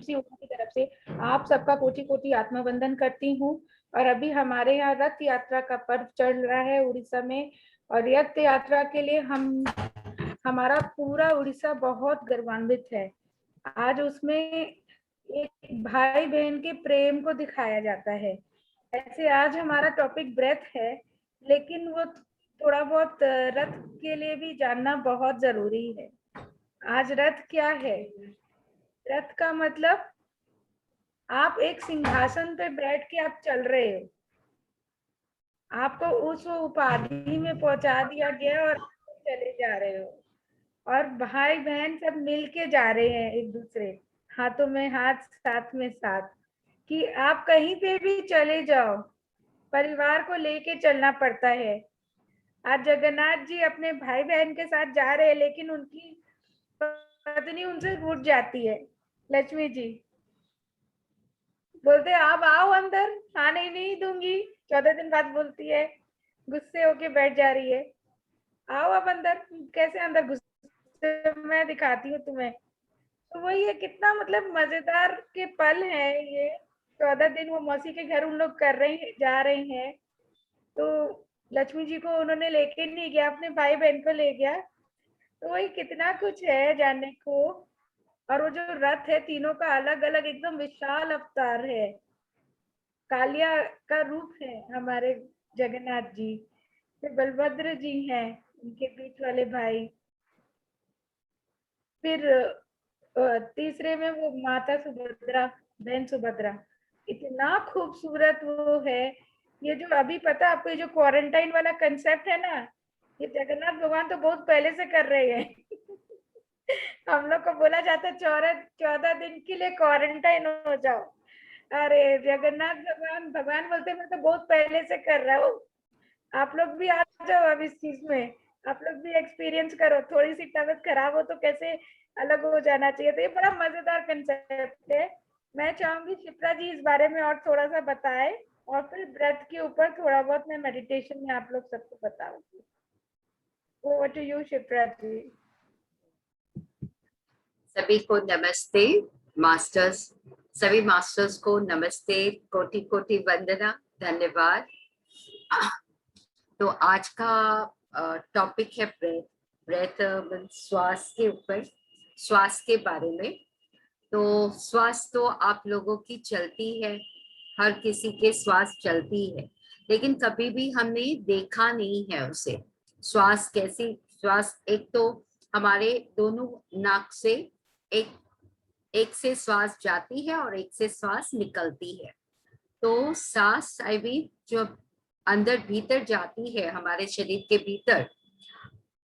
सी ओम की तरफ से आप सबका कोटि कोटि आत्मवंदन करती हूँ। और अभी हमारे यहाँ रथ यात्रा का पर्व चल रहा है उड़ीसा में, और रथ यात्रा के लिए हमारा पूरा उड़ीसा बहुत गौरवान्वित है। आज उसमें एक भाई बहन के प्रेम को दिखाया जाता है। ऐसे आज हमारा टॉपिक ब्रेथ है, लेकिन वो थोड़ा बहुत रथ के लिए भी जानना बहुत जरूरी है। आज रथ क्या है? रथ का मतलब आप एक सिंहासन पे बैठ के आप चल रहे हो, आपको उस उपाधि में पहुंचा दिया गया और चले जा रहे हो, और भाई बहन सब मिल के जा रहे हैं एक दूसरे, हाथों में हाथ साथ में साथ, कि आप कहीं पे भी चले जाओ परिवार को लेके चलना पड़ता है। आज जगन्नाथ जी अपने भाई बहन के साथ जा रहे हैं, लेकिन उनकी पत्नी उनसे रूठ जाती है। लक्ष्मी जी बोलते आप आओ अंदर, आने नहीं दूंगी। 14 दिन बाद बोलती है, गुस्से होके बैठ जा रही है, आओ अब अंदर। कैसे अंदर गुस्से, मैं दिखाती हूँ तुम्हें। तो वही है, कितना मतलब मजेदार के पल है ये। 14 दिन वो मौसी के घर उन लोग कर रहे हैं, जा रहे हैं। तो लक्ष्मी जी को उन्होंने लेके नहीं गया, अपने भाई बहन को ले गया। तो वही कितना कुछ है जानने को। और वो जो रथ है तीनों का अलग अलग एकदम विशाल अवतार है। कालिया का रूप है हमारे जगन्नाथ जी, फिर बलभद्र जी हैं उनके बीच वाले भाई, फिर तीसरे में वो माता सुभद्रा, बहन सुभद्रा। इतना खूबसूरत वो है। ये जो अभी पता आपको, ये जो क्वारंटाइन वाला कंसेप्ट है ना, ये जगन्नाथ भगवान तो बहुत पहले से कर रहे हैं। हम लोग को बोला जाता है 14 दिन के लिए क्वारंटाइन हो जाओ। अरे जगन्नाथ भगवान भगवान बोलते मैं तो बहुत पहले से कर रहा हूँ। आप लोग भी आ जाओ अब इस चीज में, आप लोग भी एक्सपीरियंस करो। थोड़ी सी तबीयत खराब हो तो कैसे अलग हो जाना चाहिए। तो ये बड़ा मजेदार कंसेप्ट है। मैं चाहूंगी शिप्रा जी इस बारे में और थोड़ा सा बताए, और फिर ब्रेथ के ऊपर थोड़ा बहुत मैं मेडिटेशन में आप लोग सबको बताऊंगी। ओवर टू यू शिप्रा जी। सभी को नमस्ते मास्टर्स, सभी मास्टर्स को नमस्ते, कोटि कोटि वंदना, धन्यवाद। तो आज का टॉपिक है ब्रेथ। ब्रेथ श्वास के ऊपर, श्वास के बारे में। तो श्वास तो आप लोगों की चलती है, हर किसी के श्वास चलती है, लेकिन कभी भी हमने देखा नहीं है उसे। श्वास कैसी, श्वास एक तो हमारे दोनों नाक से एक से श्वास जाती है और एक से श्वास निकलती है। तो सांस आई मीन जो अंदर भीतर जाती है हमारे शरीर के भीतर,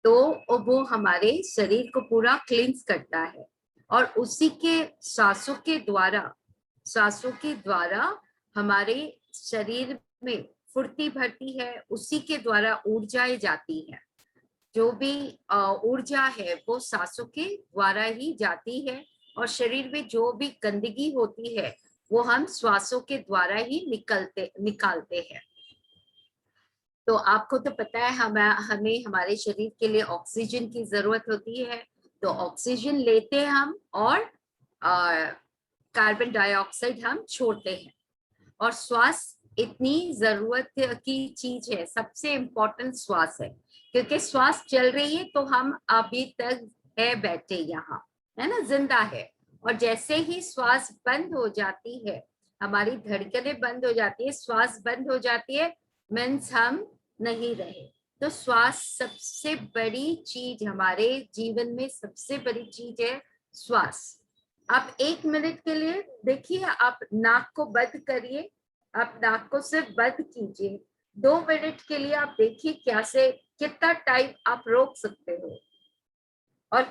तो वो हमारे शरीर को पूरा क्लींस करता है, और उसी के सांसों के द्वारा हमारे शरीर में फुर्ती भरती है, उसी के द्वारा ऊर्जाएं जाती है। जो भी ऊर्जा है वो सांसों के द्वारा ही जाती है, और शरीर में जो भी गंदगी होती है वो हम श्वासों के द्वारा ही निकालते हैं। तो आपको तो पता है हमें हमारे शरीर के लिए ऑक्सीजन की जरूरत होती है। तो ऑक्सीजन लेते हैं हम, और कार्बन डाइऑक्साइड हम छोड़ते हैं। और श्वास इतनी जरूरत की चीज है, सबसे इम्पोर्टेंट श्वास है, क्योंकि श्वास चल रही है तो हम अभी तक है बैठे यहाँ, है ना, जिंदा है। और जैसे ही श्वास बंद हो जाती है, हमारी धड़कनें बंद हो जाती है, श्वास बंद हो जाती है, मीन्स हम नहीं रहे। तो श्वास सबसे बड़ी चीज, हमारे जीवन में सबसे बड़ी चीज है श्वास। आप 1 मिनट के लिए देखिए, आप नाक को बंद करिए, आप नाक को सिर्फ बंद कीजिए। 2 मिनट के लिए आप देखिए कितना टाइम आप रोक सकते हो, और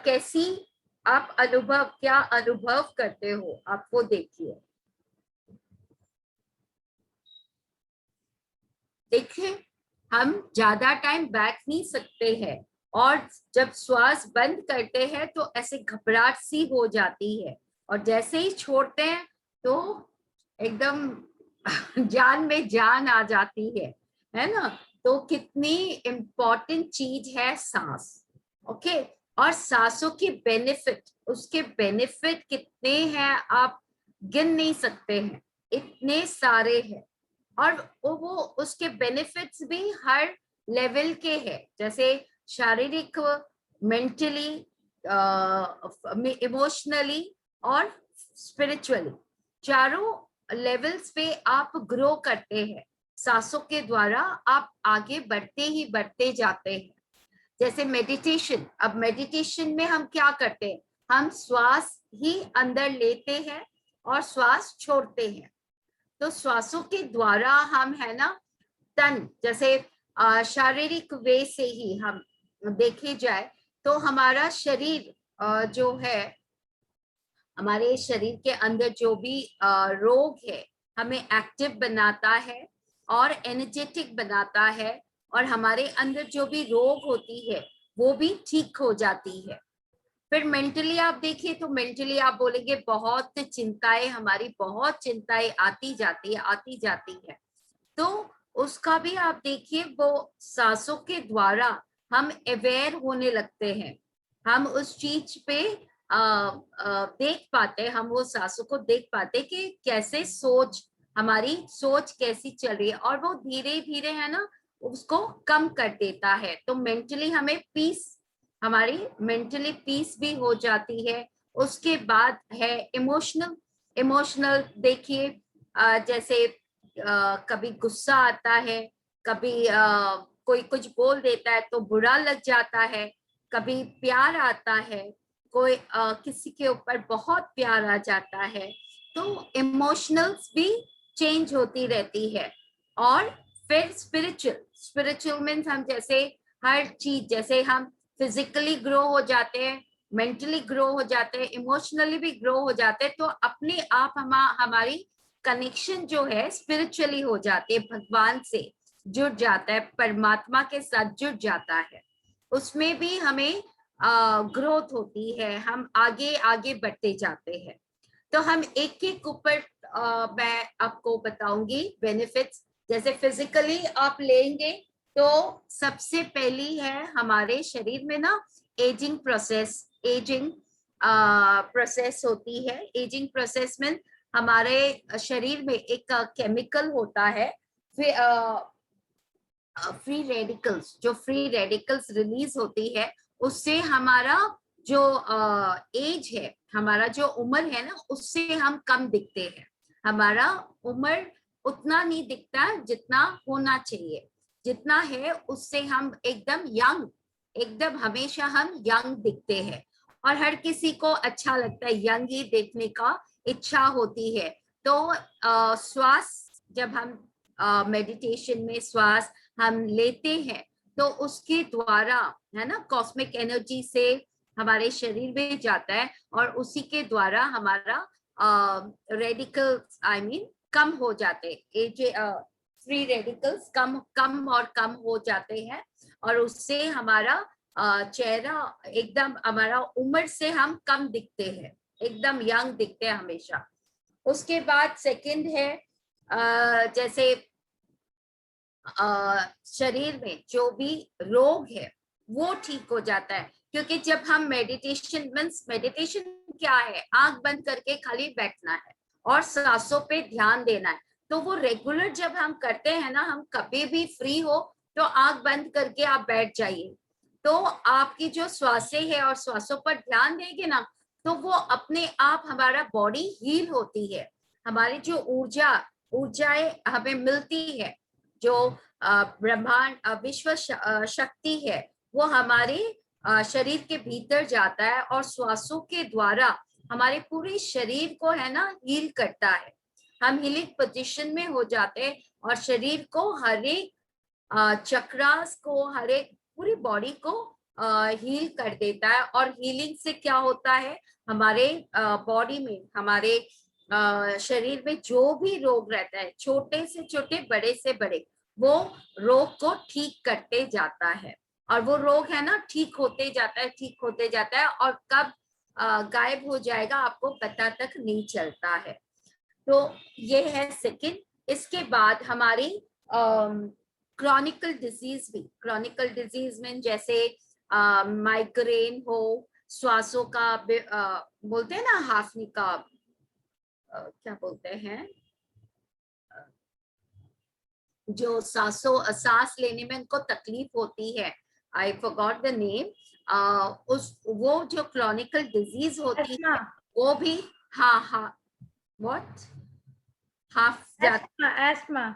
क्या अनुभव करते हो, आप वो देखिए। देखिए, हम ज्यादा टाइम बैठ नहीं सकते हैं, और जब श्वास बंद करते हैं तो ऐसे घबराहट सी हो जाती है, और जैसे ही छोड़ते हैं तो एकदम जान में जान आ जाती है ना। तो कितनी इम्पोर्टेंट चीज है सांस। ओके, और सांसों के बेनिफिट, उसके बेनिफिट कितने हैं आप गिन नहीं सकते हैं, इतने सारे हैं। और वो उसके बेनिफिट्स भी हर लेवल के हैं, जैसे शारीरिक, मेंटली, इमोशनली और स्पिरिचुअली, चारों लेवल्स पे आप ग्रो करते हैं। सांसों के द्वारा आप आगे बढ़ते ही बढ़ते जाते हैं। जैसे मेडिटेशन, अब मेडिटेशन में हम क्या करते हैं, हम श्वास ही अंदर लेते हैं और श्वास छोड़ते हैं। तो श्वासों के द्वारा हम, है ना, तन, जैसे शारीरिक वे से ही हम देखे जाए तो हमारा शरीर जो है, हमारे शरीर के अंदर जो भी रोग है, हमें एक्टिव बनाता है और एनर्जेटिक बनाता है, और हमारे अंदर जो भी रोग होती है वो भी ठीक हो जाती है। फिर मेंटली आप देखिए तो मेंटली आप बोलेंगे बहुत चिंताएं, हमारी बहुत चिंताएं आती जाती है, तो उसका भी आप देखिए, वो सांसों के द्वारा हम अवेयर होने लगते हैं। हम उस चीज पे देख पाते, हम वो सांसों को देख पाते कि कैसे हमारी सोच कैसी चल रही है, और वो धीरे धीरे, है ना, उसको कम कर देता है। तो मेंटली हमें पीस, हमारी मेंटली पीस भी हो जाती है। उसके बाद है इमोशनल देखिए, जैसे कभी गुस्सा आता है, कभी कोई कुछ बोल देता है तो बुरा लग जाता है, कभी प्यार आता है, कोई किसी के ऊपर बहुत प्यार आ जाता है, तो इमोशनल्स भी चेंज होती रहती है। और फिर स्पिरिचुअल मीन्स हम जैसे हर चीज, जैसे हम फिजिकली ग्रो हो जाते हैं, मेंटली ग्रो हो जाते हैं, इमोशनली भी ग्रो हो जाते हैं, तो अपने आप हमारी कनेक्शन जो है स्पिरिचुअली हो जाती है, भगवान से जुड़ जाता है, परमात्मा के साथ जुड़ जाता है। उसमें भी हमें ग्रोथ होती है, हम आगे आगे बढ़ते जाते हैं। तो हम एक एक ऊपर मैं आपको बताऊंगी बेनिफिट्स। जैसे फिजिकली आप लेंगे तो सबसे पहली है हमारे शरीर में ना एजिंग प्रोसेस होती है। एजिंग प्रोसेस में हमारे शरीर में एक केमिकल होता है, फ्री रेडिकल्स, जो फ्री रेडिकल्स रिलीज होती है, उससे हमारा जो एज है, हमारा जो उम्र है ना, उससे हम कम दिखते हैं। हमारा उम्र उतना नहीं दिखता जितना होना चाहिए, जितना है उससे हम एकदम यंग, एकदम हमेशा हम यंग दिखते हैं। और हर किसी को अच्छा लगता है, यंग ही देखने का इच्छा होती है। तो श्वास, जब हम मेडिटेशन में श्वास हम लेते हैं तो उसके द्वारा, है ना, कॉस्मिक एनर्जी से हमारे शरीर में जाता है, और उसी के द्वारा हमारा रेडिकल्स कम हो जाते हैं, फ्री रेडिकल्स कम और कम हो जाते हैं, और उससे हमारा चेहरा एकदम, हमारा उम्र से हम कम दिखते हैं, एकदम यंग दिखते हैं हमेशा। उसके बाद सेकंड है जैसे शरीर में जो भी रोग है वो ठीक हो जाता है। क्योंकि जब हम मेडिटेशन क्या है, आंख बंद करके खाली बैठना है और सांसों पे ध्यान देना है। तो वो रेगुलर जब हम करते हैं ना, हम कभी भी फ्री हो तो आंख बंद करके आप बैठ जाइए, तो आपकी जो श्वासें है और श्वासों पर ध्यान देंगे ना, तो वो अपने आप हमारा बॉडी हील होती है। हमारी जो ऊर्जाएं हमें मिलती है, जो ब्रह्मांड विश्व शक्ति है, वो हमारे शरीर के भीतर जाता है और श्वासों के द्वारा हमारे पूरे शरीर को, है ना, हील करता है। हम हीलिंग पोजीशन में हो जाते हैं और शरीर को, हर एक चक्रास को, हर एक पूरी बॉडी को हील कर देता है। और हीलिंग से क्या होता है, हमारे बॉडी में, हमारे शरीर में जो भी रोग रहता है, छोटे से छोटे, बड़े से बड़े, वो रोग को ठीक करते जाता है। और वो रोग, है ना, ठीक होते जाता है, और कब गायब हो जाएगा आपको पता तक नहीं चलता है। तो ये है सेकंड। इसके बाद हमारी क्रॉनिकल डिजीज में जैसे माइग्रेन हो, श्वासों का बोलते हैं ना, हाफनी का क्या बोलते हैं, जो सांस लेने में उनको तकलीफ होती है, आई फॉरगॉट द नेम, उस वो जो क्रॉनिकल डिजीज होती अस्थमा, है वो भी, हाँ हाँ, what, half asthma, asthma.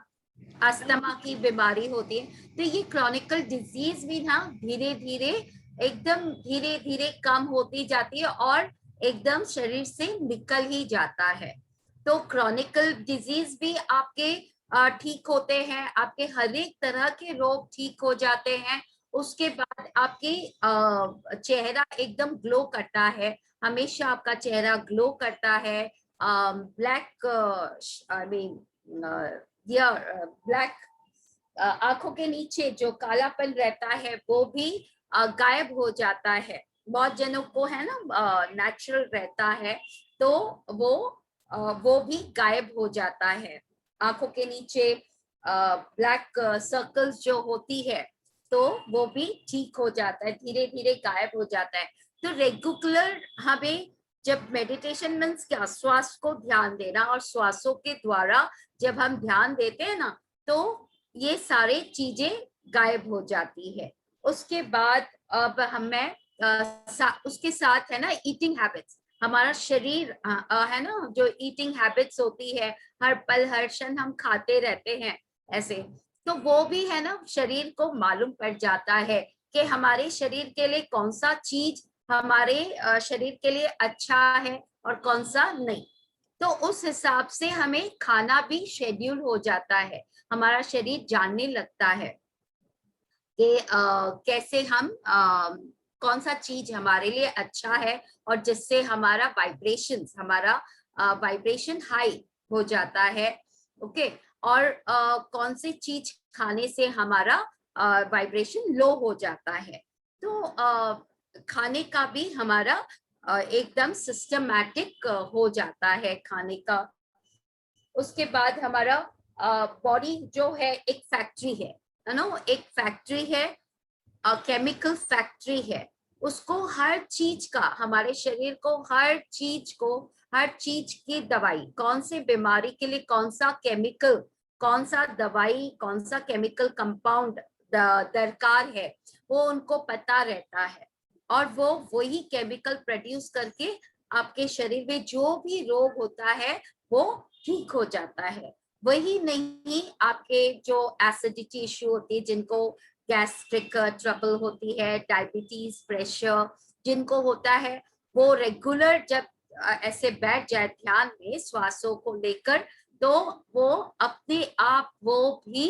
Asthma की बीमारी होती है। तो ये क्रॉनिकल डिजीज भी ना धीरे धीरे, एकदम धीरे धीरे कम होती जाती है और एकदम शरीर से निकल ही जाता है। तो क्रॉनिकल डिजीज भी आपके ठीक होते हैं, आपके हर एक तरह के रोग ठीक हो जाते हैं। उसके बाद आपकी चेहरा एकदम ग्लो करता है, हमेशा आपका चेहरा ग्लो करता है। ब्लैक, आई मीन या ब्लैक, आंखों के नीचे जो कालापन रहता है वो भी गायब हो जाता है। बहुत जनों को है ना नेचुरल रहता है, तो वो भी गायब हो जाता है। आंखों के नीचे ब्लैक सर्कल्स जो होती है तो वो भी ठीक हो जाता है, धीरे धीरे गायब हो जाता है। तो रेगुलर हमें, जब मेडिटेशन मीन्स क्या, श्वास को ध्यान देना, और श्वासों के द्वारा जब हम ध्यान देते हैं ना तो ये सारी चीजें गायब हो जाती है। उसके बाद अब हमें उसके साथ है ना ईटिंग हैबिट्स, हमारा शरीर है ना, जो ईटिंग हैबिट्स होती है, हर पल हर क्षण हम खाते रहते हैं ऐसे, तो वो भी है ना शरीर को मालूम पड़ जाता है कि हमारे शरीर के लिए कौन सा चीज हमारे शरीर के लिए अच्छा है और कौन सा नहीं। तो उस हिसाब से हमें खाना भी शेड्यूल हो जाता है, हमारा शरीर जानने लगता है कि कैसे हम कौन सा चीज हमारे लिए अच्छा है, और जिससे हमारा वाइब्रेशन हाई हो जाता है। ओके, और कौन सी चीज खाने से हमारा वाइब्रेशन लो हो जाता है। तो खाने का भी हमारा एकदम सिस्टमैटिक हो जाता है खाने का। उसके बाद हमारा बॉडी जो है एक फैक्ट्री है ना, एक फैक्ट्री है, केमिकल फैक्ट्री है। उसको हर चीज का, हमारे शरीर को हर चीज की दवाई, कौन से बीमारी के लिए कौन सा केमिकल, कौन सा दवाई, कौन सा केमिकल कंपाउंड दरकार है, वो उनको पता रहता है। और वो वही केमिकल प्रोड्यूस करके आपके शरीर में जो भी रोग होता है वो ठीक हो जाता है। वही नहीं, आपके जो एसिडिटी इश्यू होती है, जिनको गैस्ट्रिक ट्रबल होती है, डायबिटीज, प्रेशर जिनको होता है, वो रेगुलर जब ऐसे बैठ जाए ध्यान में श्वासों को लेकर, तो वो अपने आप वो भी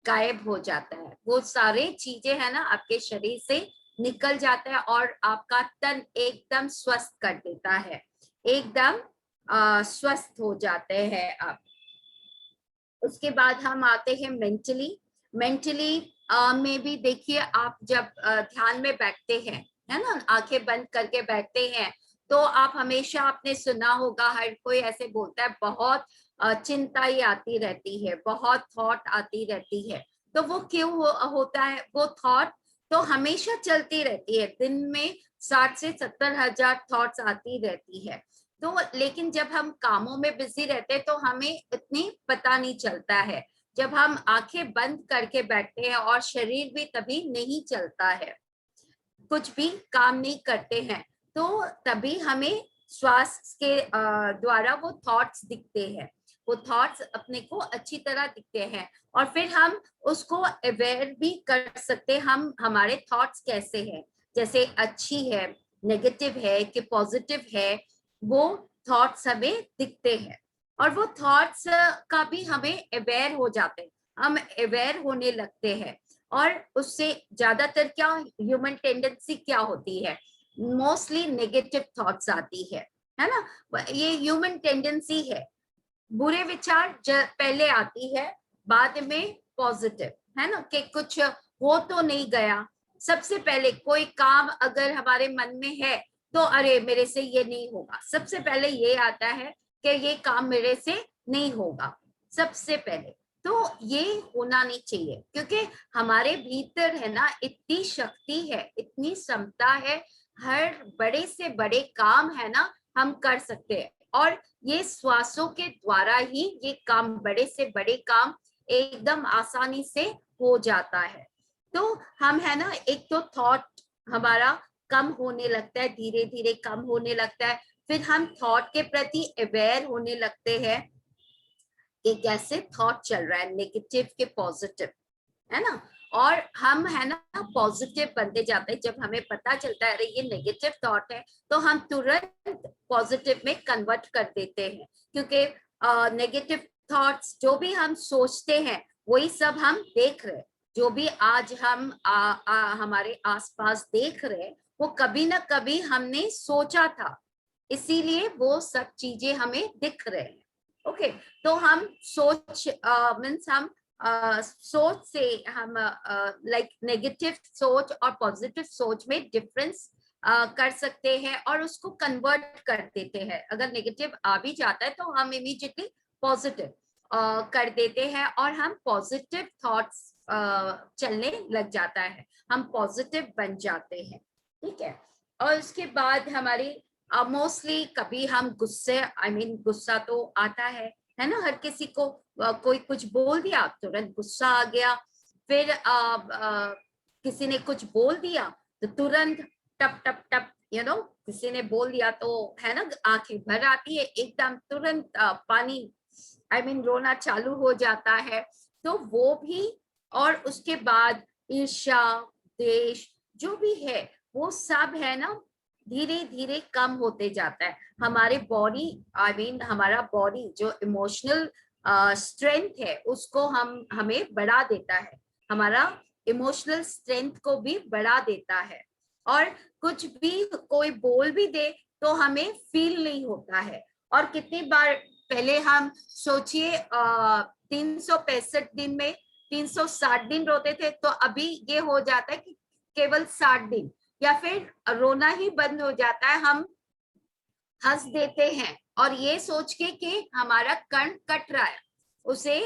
गायब हो जाता है। वो सारे चीजें है ना आपके शरीर से निकल जाता है और आपका तन एकदम स्वस्थ कर देता है, एकदम स्वस्थ हो जाते हैं आप। उसके बाद हम आते हैं मेंटली में भी देखिए, आप जब ध्यान में बैठते हैं, है ना, आंखें बंद करके बैठते हैं, तो आप हमेशा, आपने सुना होगा, हर कोई ऐसे बोलता है बहुत चिंता ही आती रहती है, बहुत थॉट आती रहती है। तो वो क्यों होता है वो थॉट? तो हमेशा चलती रहती है, दिन में 60 से 70 हजार थॉट्स आती रहती है। तो लेकिन जब हम कामों में बिजी रहते हैं तो हमें इतनी पता नहीं चलता है। जब हम आंखें बंद करके बैठते हैं और शरीर भी तभी नहीं चलता है, कुछ भी काम नहीं करते हैं, तो तभी हमें श्वास के द्वारा वो थॉट्स दिखते हैं, वो थॉट्स अपने को अच्छी तरह दिखते हैं। और फिर हम उसको अवेयर भी कर सकते हैं, हम हमारे थॉट्स कैसे हैं, जैसे अच्छी है, नेगेटिव है कि पॉजिटिव है, वो थॉट्स हमें दिखते हैं। और वो थॉट्स का भी हमें अवेयर हो जाते हैं, हम अवेयर होने लगते हैं। और उससे ज्यादातर क्या ह्यूमन टेंडेंसी क्या होती है, मोस्टली नेगेटिव थॉट्स आती है ना, ये ह्यूमन टेंडेंसी है। बुरे विचार पहले आती है, बाद में पॉजिटिव, है ना, कि कुछ हो तो नहीं गया। सबसे पहले कोई काम अगर हमारे मन में है तो अरे मेरे से ये नहीं होगा, सबसे पहले ये आता है कि ये काम मेरे से नहीं होगा सबसे पहले। तो ये होना नहीं चाहिए, क्योंकि हमारे भीतर है ना इतनी शक्ति है, इतनी क्षमता है, हर बड़े से बड़े काम है ना हम कर सकते हैं। और ये श्वासों के द्वारा ही ये काम, बड़े से बड़े काम एकदम आसानी से हो जाता है। तो हम है ना, एक तो थॉट हमारा कम होने लगता है, धीरे धीरे कम होने लगता है। फिर हम थॉट के प्रति अवेयर होने लगते हैं कि कैसे थॉट चल रहा है, नेगेटिव के पॉजिटिव, है ना। और हम है ना पॉजिटिव बनते जाते हैं। जब हमें पता चलता है अरे ये नेगेटिव थॉट है, तो हम तुरंत पॉजिटिव में कन्वर्ट कर देते हैं, क्योंकि नेगेटिव थॉट्स जो भी हम सोचते हैं वही सब हम देख रहे हैं। जो भी आज हम हमारे आसपास देख रहे हैं वो कभी ना कभी हमने सोचा था, इसीलिए वो सब चीजें हमें दिख रहे हैं। ओके, तो हम सोच मीन्स हम सोच से हम लाइक नेगेटिव सोच और पॉजिटिव सोच में डिफरेंस कर सकते हैं और उसको कन्वर्ट कर देते हैं। अगर नेगेटिव आ भी जाता है तो हम इमीडिएटली पॉजिटिव कर देते हैं और हम पॉजिटिव थॉट्स चलने लग जाता है, हम पॉजिटिव बन जाते हैं। ठीक है, और उसके बाद हमारी मोस्टली कभी हम गुस्से, गुस्सा तो आता है ना हर किसी को। कोई कुछ बोल दिया तुरंत गुस्सा आ गया, फिर किसी ने कुछ बोल दिया तो तुरंत टप टप टप, किसी ने बोल दिया तो है ना आंखें भर आती है, एकदम तुरंत पानी रोना चालू हो जाता है। तो वो भी, और उसके बाद ईर्ष्या, द्वेष जो भी है वो सब है ना धीरे धीरे कम होते जाता है। हमारे बॉडी हमारा बॉडी जो इमोशनल स्ट्रेंथ है उसको हमें बढ़ा देता है, हमारा इमोशनल स्ट्रेंथ को भी बढ़ा देता है। और कुछ भी कोई बोल भी दे तो हमें फील नहीं होता है। और कितनी बार पहले हम सोचिए 365 दिन में 360 दिन रोते थे, तो अभी ये हो जाता है कि केवल 60 दिन, या फिर रोना ही बंद हो जाता है, हम हंस देते हैं और ये सोच के कि हमारा कर्ण कट रहा है, उसे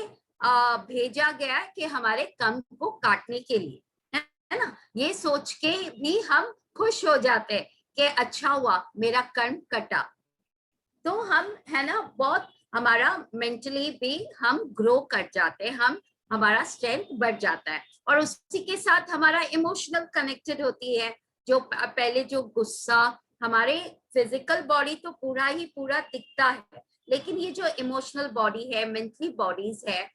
भेजा गया कि हमारे कर्ण को काटने के लिए, है ना। ये सोच के भी हम खुश हो जाते हैं कि अच्छा हुआ मेरा कर्ण कटा। तो हम है ना बहुत हमारा मेंटली भी हम ग्रो कर जाते हैं, हमारा स्ट्रेंथ बढ़ जाता है। और उसी के साथ हमारा इमोशनल कनेक्टेड होती है। जो पहले जो गुस्सा, हमारे फिजिकल बॉडी तो पूरा ही पूरा दिखता है, लेकिन ये जो इमोशनल बॉडी है, मेंटली बॉडीज है,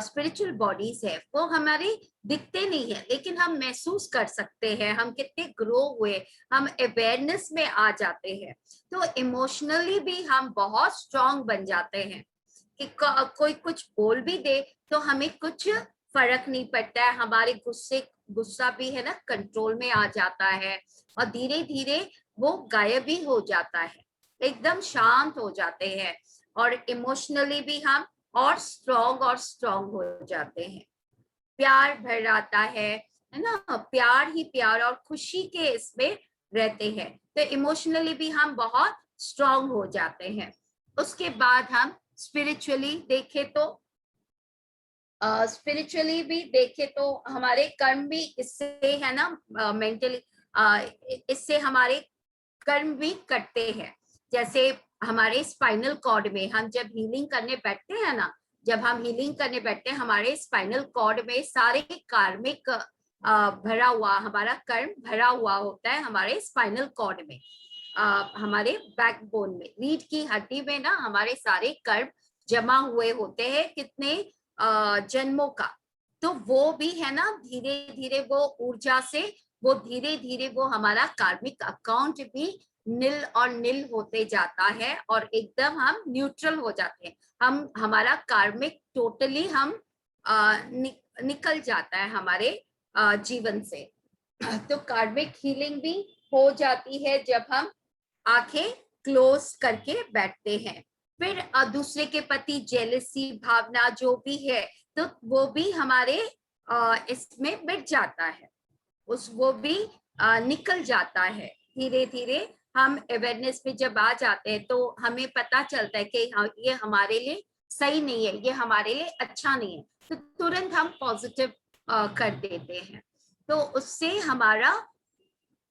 स्पिरिचुअल बॉडीज है, वो हमारे दिखते नहीं है, लेकिन हम महसूस कर सकते हैं हम कितने ग्रो हुए, हम अवेयरनेस में आ जाते हैं। तो इमोशनली भी हम बहुत स्ट्रांग बन जाते हैं कि कोई कुछ बोल भी दे तो हमें कुछ फर्क नहीं पड़ता है, हमारे गुस्सा भी है ना कंट्रोल में आ जाता है और धीरे धीरे वो गायब भी हो जाता है, एकदम शांत हो जाते हैं। और इमोशनली भी हम और स्ट्रांग हो जाते हैं। प्यार भर आता है ना, प्यार ही प्यार और खुशी के इसमें रहते हैं। तो इमोशनली भी हम बहुत स्ट्रांग हो जाते हैं। उसके बाद हम स्पिरिचुअली देखे तो हमारे कर्म भी इससे है ना मेंटली इससे हमारे कर्म भी कटते हैं। जैसे हमारे स्पाइनल कॉर्ड में हम जब हीलिंग करने बैठते हैं ना, जब हम हीलिंग करने बैठते हैं हमारे स्पाइनल कॉर्ड में सारे कार्मिक भरा हुआ, हमारा कर्म भरा हुआ होता है हमारे स्पाइनल कॉर्ड में, हमारे बैकबोन में, रीढ़ की हड्डी में ना हमारे सारे कर्म जमा हुए होते हैं कितने जन्मों का। तो वो भी है ना धीरे धीरे वो ऊर्जा से वो धीरे धीरे वो हमारा कार्मिक अकाउंट भी नील और नील होते जाता है और एकदम हम न्यूट्रल हो जाते हैं। हमारा कार्मिक टोटली हम निकल जाता है हमारे जीवन से। तो कार्मिक हीलिंग भी हो जाती है जब हम आंखें क्लोज करके बैठते हैं। फिर दूसरे के प्रति जेलसी भावना जो भी है तो वो भी हमारे इसमें मिट जाता है, वो भी निकल जाता है। धीरे धीरे हम अवेयरनेस में जब आ जाते हैं तो हमें पता चलता है कि ये हमारे लिए सही नहीं है, ये हमारे लिए अच्छा नहीं है, तो तुरंत हम पॉजिटिव कर देते हैं। तो उससे हमारा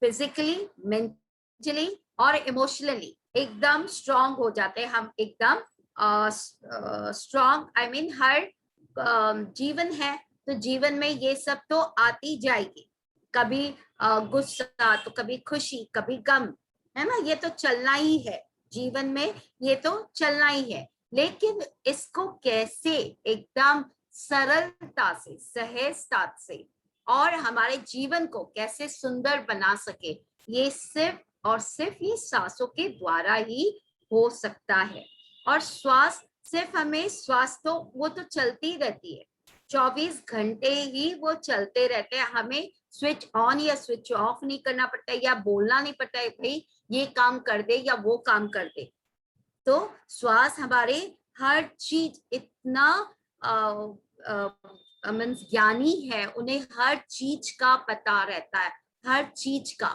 फिजिकली, मेंटली और इमोशनली एकदम स्ट्रांग हो जाते हैं, हम एकदम स्ट्रांग। आई मीन हर जीवन है तो जीवन में ये सब तो आती जाएगी, कभी गुस्सा तो कभी खुशी कभी गम, है ना, ये तो चलना ही है जीवन में, ये तो चलना ही है। लेकिन इसको कैसे एकदम सरलता से, सहजता से और हमारे जीवन को कैसे सुंदर बना सके, ये सिर्फ और सिर्फ ये सांसों के द्वारा ही हो सकता है। और श्वास सिर्फ हमें, श्वास तो वो तो चलती रहती है, 24 घंटे ही वो चलते रहते हैं, हमें स्विच ऑन या स्विच ऑफ नहीं करना पड़ता है, या बोलना नहीं पड़ता है भाई ये काम कर दे या वो काम कर दे। तो श्वास हमारे हर चीज इतना मीन्स ज्ञानी है, उन्हें हर चीज का पता रहता है, हर चीज का।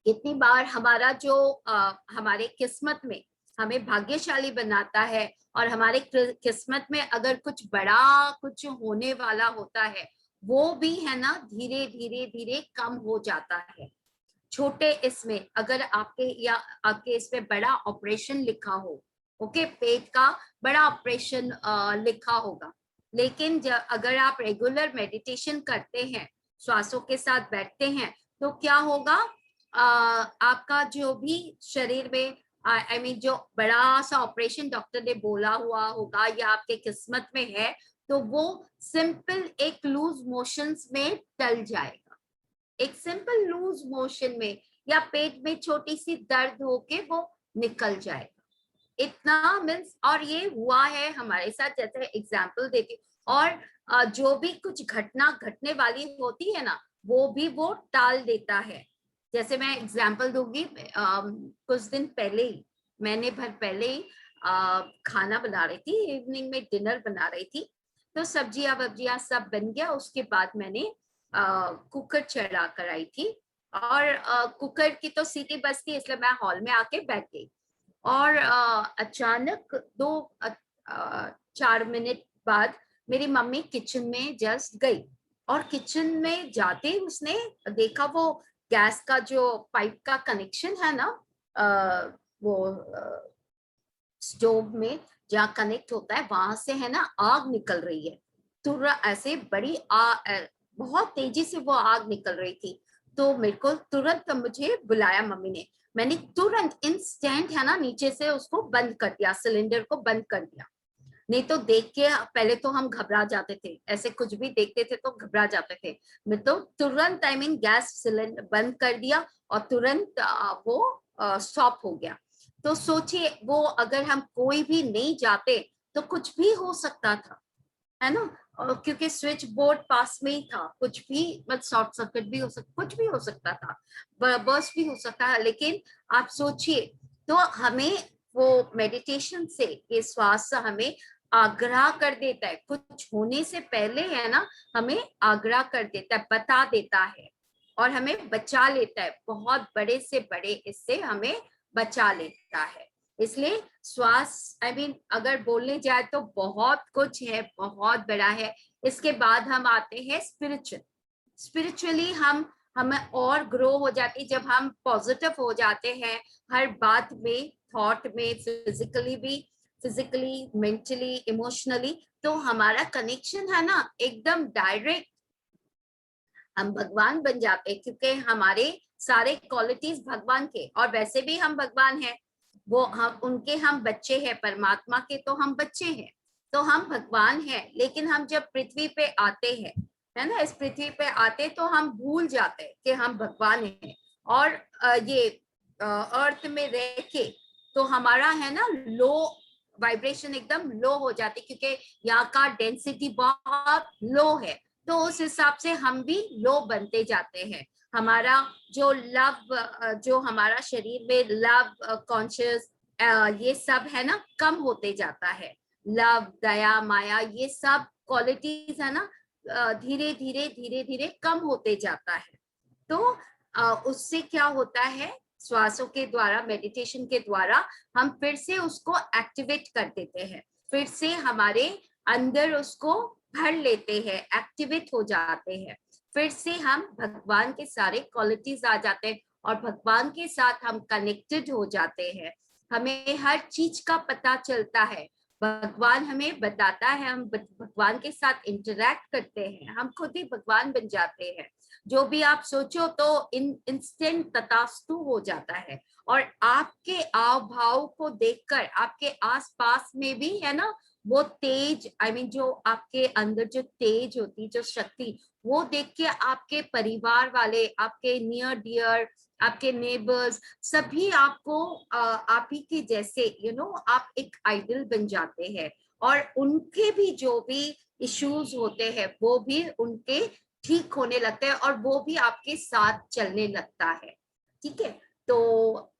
कितनी बार हमारा जो हमारे किस्मत में हमें भाग्यशाली बनाता है, और हमारे किस्मत में अगर कुछ बड़ा कुछ होने वाला होता है, वो भी है ना धीरे धीरे धीरे कम हो जाता है। छोटे इसमें अगर आपके या आपके इसमें बड़ा ऑपरेशन लिखा हो, ओके, पेट का बड़ा ऑपरेशन लिखा होगा, लेकिन जब अगर आप रेगुलर मेडिटेशन करते हैं, श्वासों के साथ बैठते हैं, तो क्या होगा, आपका जो भी शरीर में आई मीन जो बड़ा सा ऑपरेशन डॉक्टर ने बोला हुआ होगा या आपके किस्मत में है, तो वो सिंपल एक लूज मोशंस में टल जाएगा, एक सिंपल लूज मोशन में, या पेट में छोटी सी दर्द होके वो निकल जाएगा, इतना मीन्स। और ये हुआ है हमारे साथ, जैसे एग्जाम्पल देती, और जो भी कुछ घटना घटने वाली होती है ना, वो भी वो टाल देता है। जैसे मैं एग्जाम्पल दूंगी, कुछ दिन पहले ही, महीने भर पहले ही खाना बना रही थी, इवनिंग में डिनर बना रही थी, तो सब्जियां वब्जियां सब बन गया। उसके बाद मैंने कुकर चढ़ा कर आई थी, और कुकर की तो सीटी बजती, इसलिए मैं हॉल में आके बैठ गई, और अचानक 4 मिनट बाद मेरी मम्मी किचन में जस्ट गई, और किचन में जाते उसने देखा वो गैस का जो पाइप का कनेक्शन है ना, वो स्टोव में जहाँ कनेक्ट होता है, वहां से है ना आग निकल रही है, तुरंत ऐसे बड़ी बहुत तेजी से वो आग निकल रही थी। तो मेरे को तुरंत मुझे बुलाया मम्मी ने, मैंने तुरंत इंस्टेंट है ना नीचे से उसको बंद कर दिया, सिलेंडर को बंद कर दिया। नहीं तो देख के पहले तो हम घबरा जाते थे, ऐसे कुछ भी देखते थे तो घबरा जाते थे। मैं तो तुरंत आई मीन गैस सिलेंडर बंद कर दिया, और तुरंत वो स्टॉप हो गया। तो सोचिए, वो अगर हम कोई भी नहीं जाते तो कुछ भी हो सकता था, है ना, क्योंकि स्विच बोर्ड पास में ही था, कुछ भी मतलब शॉर्ट सर्किट भी हो सकता, कुछ भी हो सकता था, बर्स्ट भी हो सकता है। लेकिन आप सोचिए, तो हमें वो मेडिटेशन से ये श्वास हमें आग्रह कर देता है, कुछ होने से पहले है ना, हमें आग्रह कर देता है, बता देता है, और हमें बचा लेता है, बहुत बड़े से बड़े इससे हमें बचा लेता है। इसलिए श्वास आई मीन अगर बोलने जाए तो बहुत कुछ है, बहुत बड़ा है। इसके बाद हम आते हैं स्पिरिचुअली, हम हमें और ग्रो हो जाती, जब हम पॉजिटिव हो जाते हैं हर बात में, थॉट में, फिजिकली मेंटली इमोशनली, तो हमारा कनेक्शन है ना एकदम डायरेक्ट, हम भगवान बन जाते हैं, क्योंकि हमारे सारे क्वालिटीज भगवान के, और वैसे भी हम भगवान हैं, वो हम उनके हम बच्चे हैं, परमात्मा के तो हम बच्चे हैं, तो हम भगवान हैं। लेकिन हम जब पृथ्वी पे आते हैं, है ना, इस पृथ्वी पे आते तो हम भूल जाते हैं कि हम भगवान हैं, और ये अर्थ में रह के तो हमारा है ना लो वाइब्रेशन एकदम लो हो जाती, क्योंकि यहाँ का डेंसिटी बहुत लो है, तो उस हिसाब से हम भी लो बनते जाते हैं। हमारा जो लव, जो हमारा शरीर में लव कॉन्शियस ये सब है ना कम होते जाता है, लव, दया, माया, ये सब क्वालिटीज है ना धीरे धीरे धीरे धीरे कम होते जाता है। तो उससे क्या होता है, श्वासों के द्वारा, मेडिटेशन के द्वारा हम फिर से उसको एक्टिवेट कर देते हैं, फिर से हमारे अंदर उसको भर लेते हैं, एक्टिवेट हो जाते हैं, फिर से हम भगवान के सारे क्वालिटीज आ जाते हैं, और भगवान के साथ हम कनेक्टेड हो जाते हैं, हमें हर चीज का पता चलता है, भगवान हमें बताता है, हम भगवान के साथ इंटरेक्ट करते हैं, हम खुद ही भगवान बन जाते हैं। जो भी आप सोचो तो इंस्टेंट तथास्तु हो जाता है। और आपके आव भाव को देखकर आपके आसपास में भी है ना वो तेज, आई मीन जो आपके अंदर जो तेज होती, जो शक्ति, वो देख के आपके परिवार वाले, आपके नियर डियर, आपके नेबर्स सभी आपको आप ही के जैसे आप एक आइडल बन जाते हैं। और उनके भी जो भी इश्यूज होते हैं वो भी उनके ठीक होने लगते हैं और वो भी आपके साथ चलने लगता है। ठीक है, तो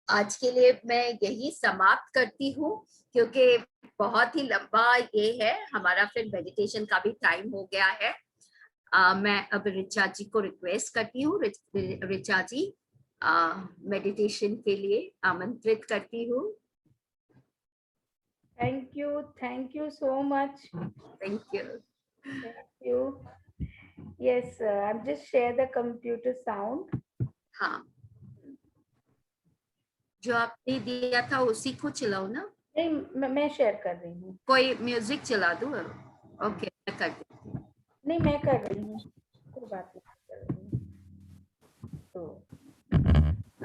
आज के लिए मैं यही समाप्त करती हूँ, क्योंकि बहुत ही लंबा ये है हमारा, फिर मेडिटेशन का भी टाइम हो गया है। मैं अब ऋचा जी को रिक्वेस्ट करती हूँ, ऋचा जी मेडिटेशन के लिए आमंत्रित करती हूँ। Thank you so much. Thank you. Thank you. Yes, I'll just share the computer sound. हाँ, जो आपने दिया था उसी को चलाओ ना। नहीं, मैं शेयर कर रही हूँ। कोई म्यूजिक चला दूँ? ओके, मैं कर देती हूँ। नहीं, मैं कर रही हूँ, कोई बात नहीं कर रही हूँ। तो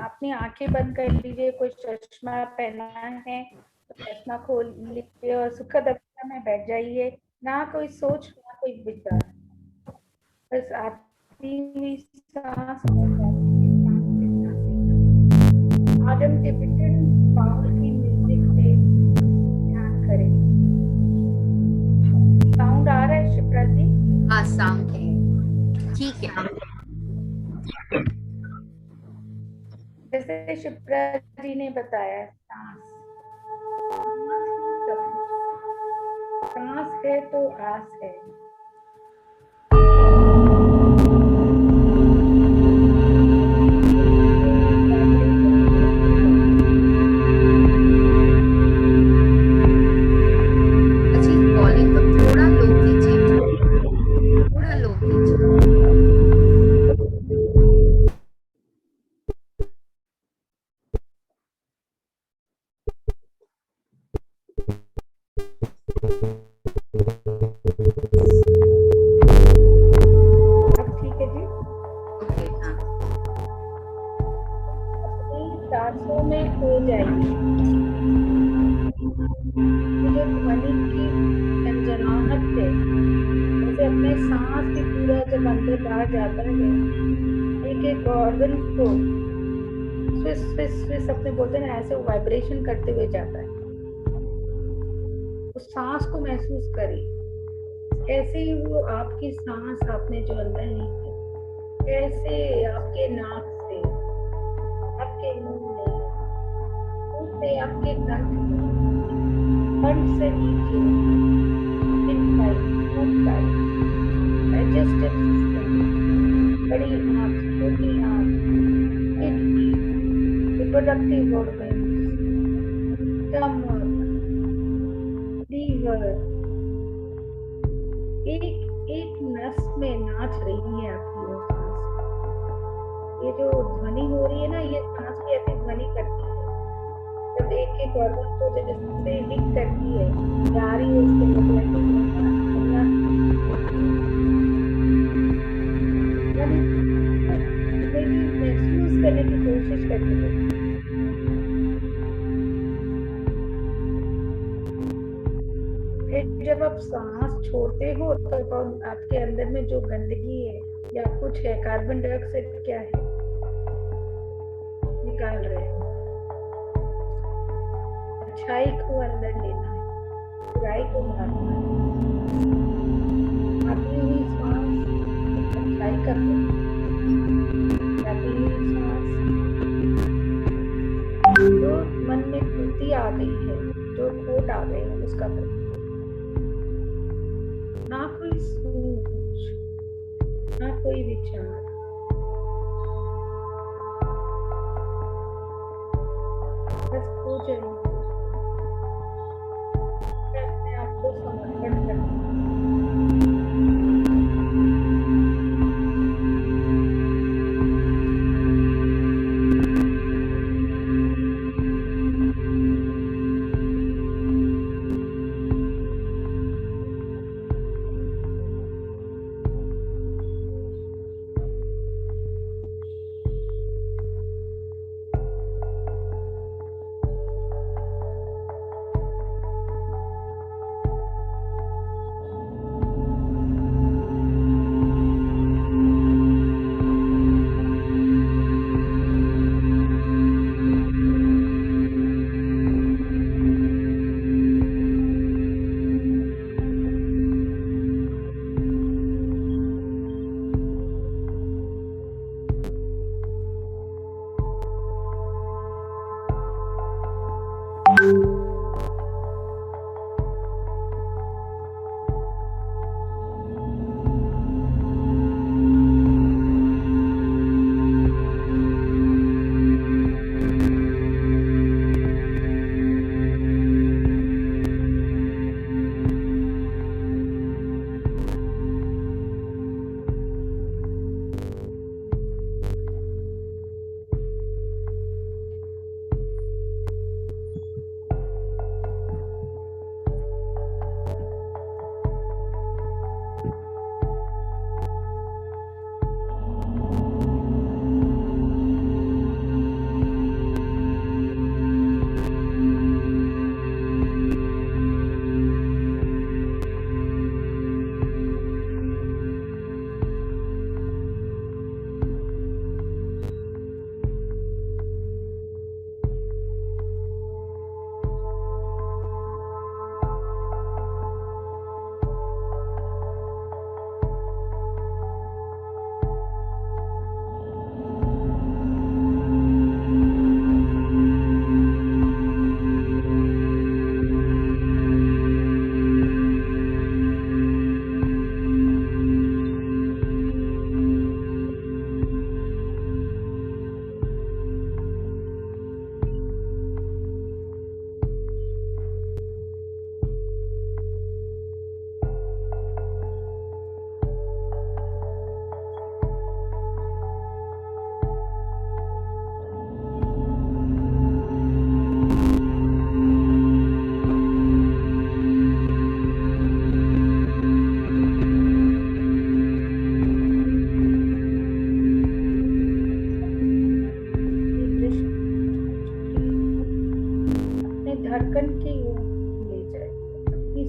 आपने आंखें बंद कर लीजिए, कोई चश्मा पहना है तो चश्मा खोल लीजिए और सुखद अवस्था में बैठ जाइए। ना कोई सोच, ना कोई विचार, बस आती हुई सांस। आज हम टिबेटन बाउल की म्यूजिक पे ध्यान करेंगे। साउंड आ रहा है शिप्रा जी? हाँ, साउंड है, ठीक है। जैसे शिप्रा जी ने बताया, सांस है तो आस है। सांसों में खो जाइए। जो ध्वनि की झंझनाहट है, जैसे अपने सांस भी पूरा जब अंदर बाहर जाता है, एक एक ऑर्गन को स्विस स्विस स्विस अपने बोलते हैं ना, ऐसे वाइब्रेशन करते हुए जाता है। उस सांस को महसूस करिए। ऐसे ही वो आपकी सांस आपने जो अंदर ली है, कैसे आपके नाक से, आपके मुंह से, आपके कंठ से नीचे, डाइजेस्टिव सिस्टम, बड़ी आंत, छोटी आंत, kidney, reproductive organ, stomach, liver, एक नस में नाच रही है आपकी वो सांस। ये जो ध्वनि हो रही है ना, ये सांस भी ऐसी ध्वनि करती है जब एक एक ऑर्गन को जैसे हिट करती है, जा रही है उसके महसूस करने की कोशिश करती है। जब आप सांस छोड़ते हो तब आपके अंदर में जो गंदगी है या कुछ है, कार्बन डाइऑक्साइड क्या है, निकाल रहे हो। अच्छाई को अंदर लेना है, बुराई को मारना है। आती हुई सांस अच्छाई का, जाती हुई सांस जो मन में त्रुटि आ गई है, जो खोट आ गई है, उसका ना कोई सोच, ना कोई विचार, बस खो जाइए, अपने आप को समर्पण करना।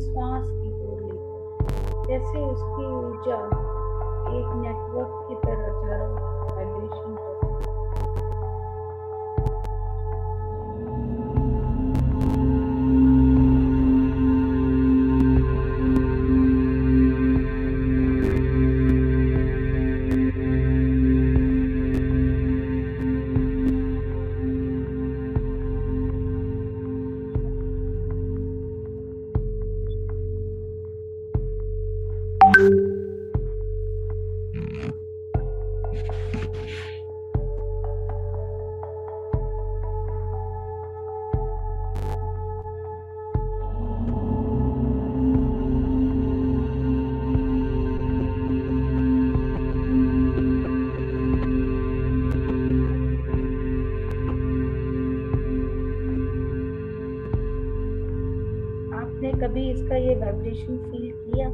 श्वास की ओर लेकर, जैसे उसकी ऊर्जा एक नेटवर्क की तरह चारों वाइब्रेशन करती है। आपने कभी इसका ये वाइब्रेशन फील किया?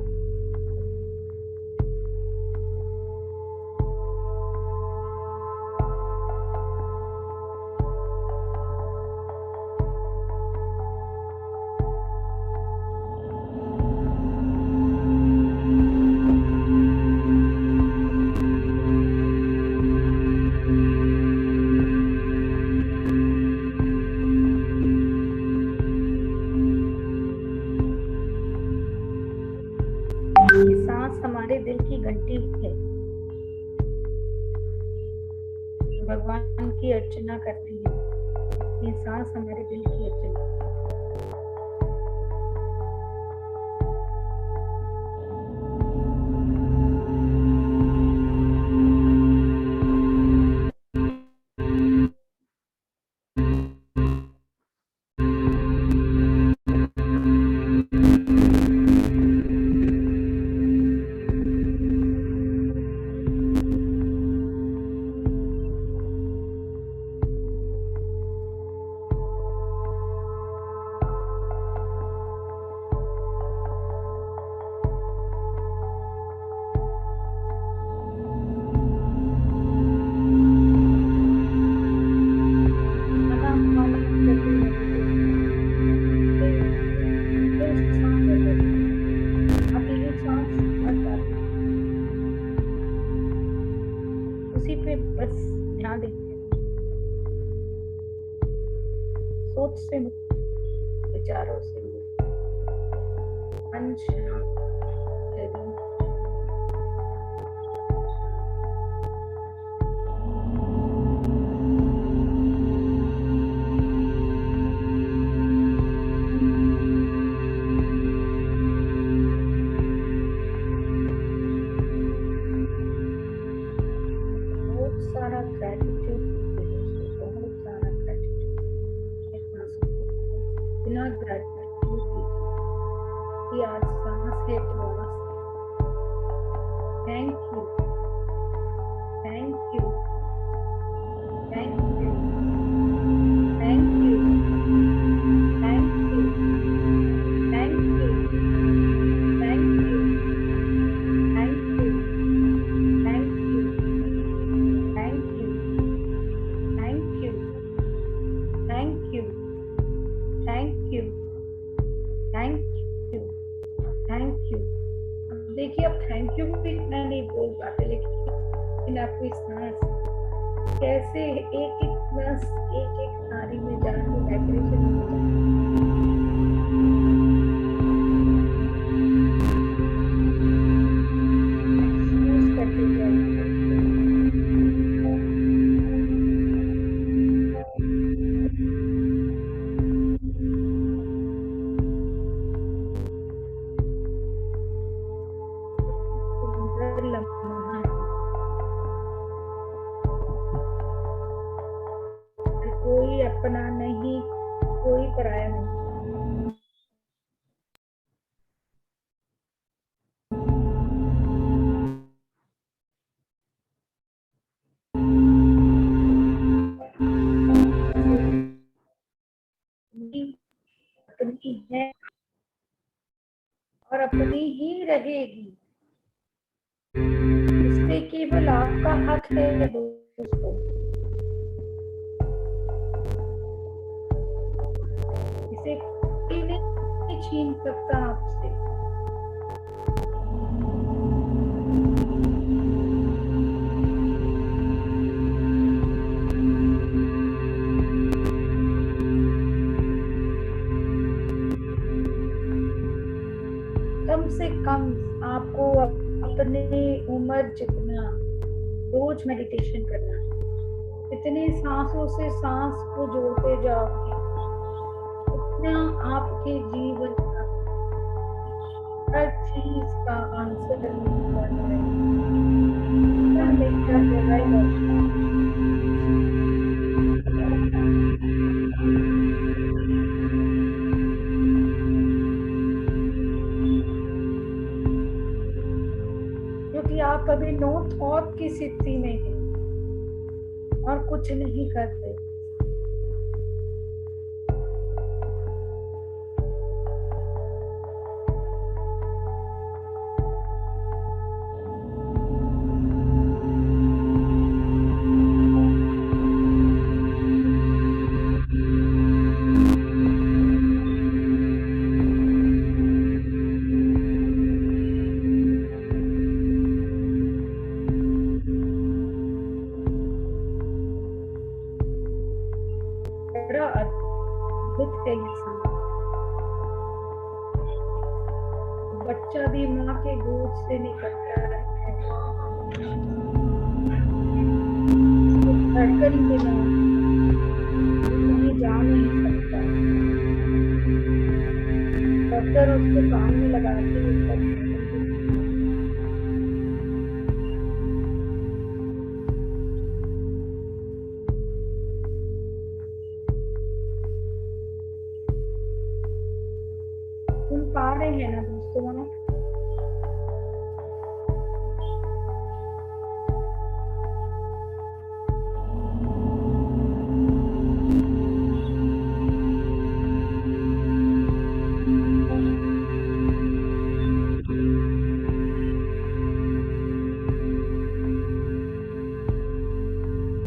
ये सांस हमारे दिल की घंटी है। भगवान की अर्चना करती है। ये सांस हमारे दिल की अर्चना। उसी पे बस ध्यान देंगे, सोच से मुक्त, विचारों से मुक्त, मन शांत, शरीर बहुत सारा ग्रैटिट्यूड, बहुत सारा ग्रैटिट्यूड। बिना ग्रैटिट्यूड कि आज सांस है तो thank you, thank you, thank you, thank you, thank you, thank you, thank you, thank you, thank you, thank you, thank you, thank you, thank you, thank you, thank you. अब देखिए, अब thank you भी इतना नहीं बोल पाते, लेकिन आपको इस सांस कैसे एक एक नस, एक एक नाड़ी में जाके वाइब्रेशन हो जाए। महसूस करते जाइए। सुंदर लम्हा है। कोई अपना नहीं, कोई पराया नहीं। अपनी है और अपनी ही रहेगी। इस पे केवल आपका हक है दोस्तों। इसे कोई नहीं नहीं छीन सकता आपसे। कम से कम आपको अपने उम्र जितना रोज मेडिटेशन करना है। इतनी सांसों से सांस को जोड़ते जाओगे उतना आपके जीवन का हर चीज का आंसर मिल जाता है। क्योंकि आप अभी नो थॉट की स्थिति में हैं और कुछ नहीं करते। बड़ा अद्भुत है इंसान। बच्चा भी माँ के गोद से निकलता है, धड़कन बिना कहीं जा नहीं सकता। डॉक्टर उसको काम में लगाते सुन पा रहे हैं ना दोस्तों?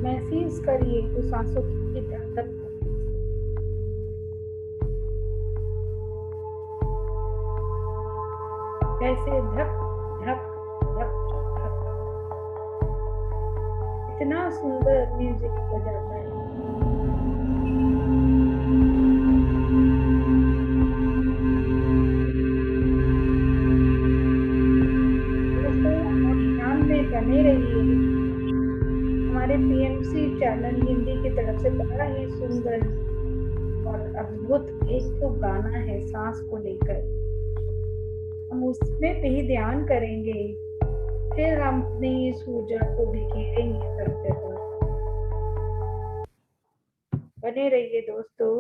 महसूस करिए तो सांसों की धड़कन को। कैसे धक धक धक धक। इतना सुंदर म्यूजिक बजाता है। ध्यान में बने रहिए। हमारे पीएमसी चैनल हिंदी की तरफ से बड़ा ही सुंदर और अद्भुत एक तो गाना है सांस को लेकर। हम उसमें पे ही ध्यान करेंगे, फिर हम अपनी इस ऊर्जा को बिखेरेंगे सब जगह। बने रहिए दोस्तों।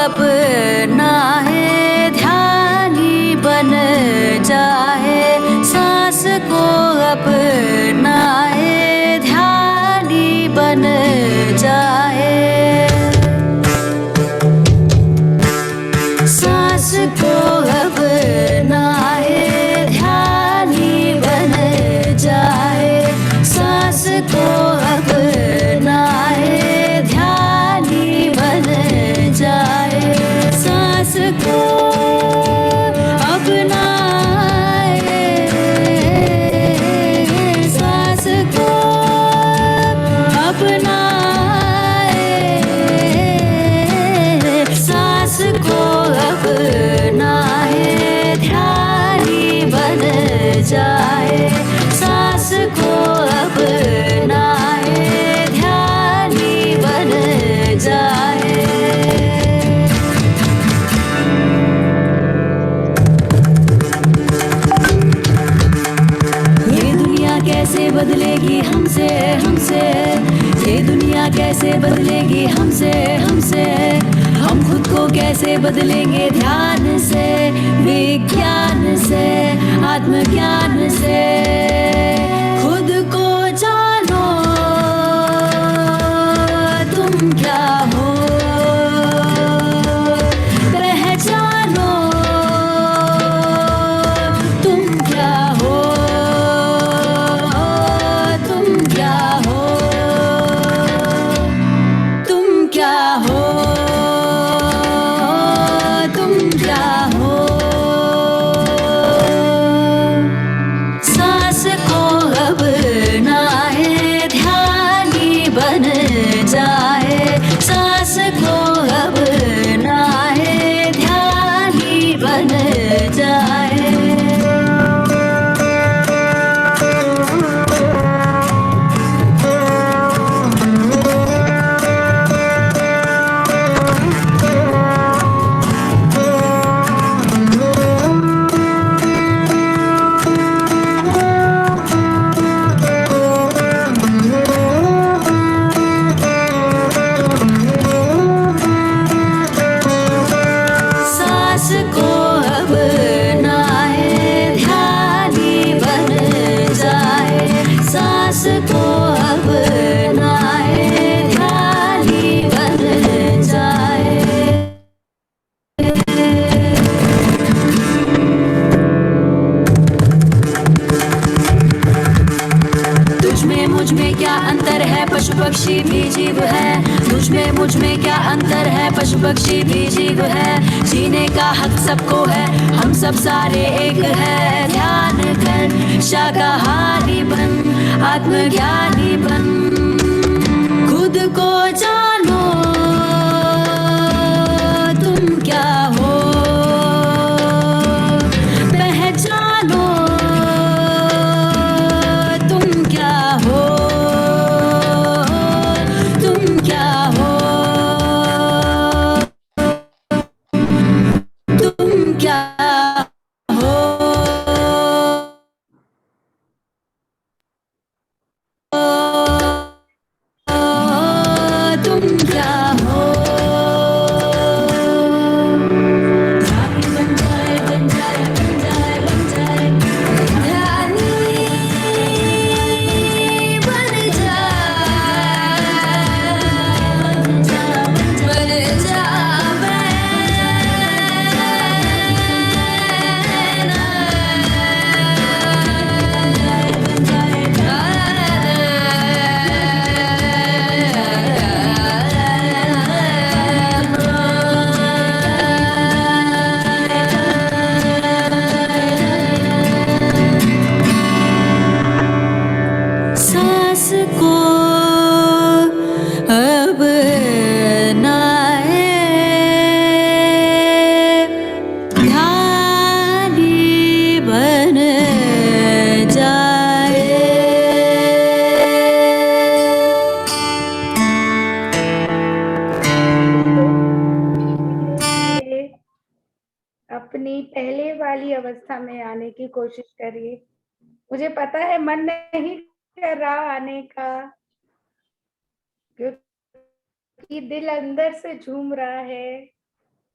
अपना है ध्यानी बन जाए, सांस को अपना है ध्यानी बन जाए, सांस को अपना है ध्यानी बन जाए, सांस को अपना है ध्यानी बन जाए, सांस को अपना सांस को अपना सांस को अपना है ध्यानी बन जाए, सांस को अपना है ध्यानी बन जाए। कैसे बदलेगी हमसे हमसे, ये दुनिया कैसे बदलेगी हमसे हमसे, हम खुद को कैसे बदलेंगे ध्यान से, विज्ञान से, आत्मज्ञान से। खुद को जानो तुम क्या हो, पहचानो तुम क्या हो, तुम क्या हो, तुम क्या हो, तुम क्या हो। सांस को अब ना है ध्यान ही बन जाए, सांस को अब ना है ध्यान ही बन जाए। सांस को अब ना है ध्यान ही बन जाए, सांस को अब ना है ध्यान ही बन जाए। तुझ में मुझ में क्या अंतर है, पशु पक्षी भी जीव है। तुझ में मुझ में क्या अंतर है, पशु पक्षी भी जीव है। जीने का हक सबको है, हम सब सारे एक है। ध्यान कर शाकाहारी बन, आत्मज्ञानी बन। खुद को जानो तुम क्या हो, पहचानो तुम क्या हो, तुम क्या हो, तुम क्या हो, तुम क्या हो। ध्यानी बन जाए, बन जाए, बन जाए, बन जाए। ध्यानी बन जाए, बन जावे। सांस को अब ना है ध्यान ही बन जाए। अपनी पहले वाली अवस्था में आने की कोशिश करिए। मुझे पता है मन नहीं कर रहा आने का, क्योंकि दिल अंदर से झूम रहा है।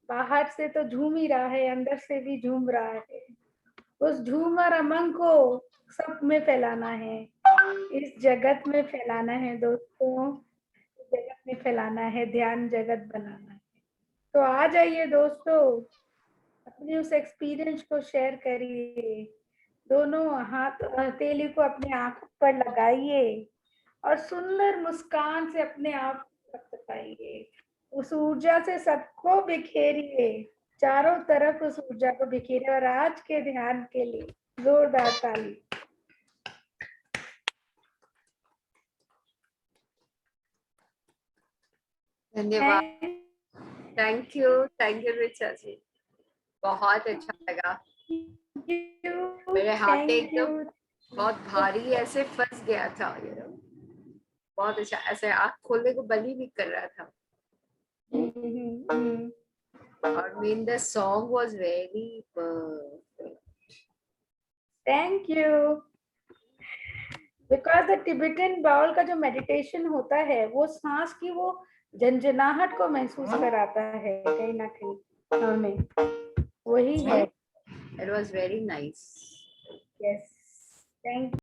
बाहर से तो झूम ही रहा है, अंदर से भी झूम रहा है। उस झूम और उमंग को सब में फैलाना है, इस जगत में फैलाना है दोस्तों, इस जगत में फैलाना है, ध्यान जगत बनाना है। तो आ जाइए दोस्तों, अपने उस एक्सपीरियंस को शेयर करिए। दोनों हाथ हथेली को अपने आंखों पर लगाइए और सुंदर मुस्कान से अपने आप को बताइए। उस ऊर्जा से सबको बिखेरिए, चारों तरफ उस ऊर्जा को बिखेरिए। और आज के ध्यान के लिए जोरदार ताली। धन्यवाद। थैंक यू रिचा जी, बहुत अच्छा लगा। मेरे हाथ एकदम बहुत भारी ऐसे फंस गया था, बहुत अच्छा, ऐसे आँख खोलने को बल ही नहीं कर रहा था। और mean the song was very perfect. Thank you. Because the Tibetan bowl का जो मेडिटेशन होता है वो सांस की वो झंझनाहट को महसूस कराता है कहीं ना कहीं हमें, वही है। It was very nice. Yes, thank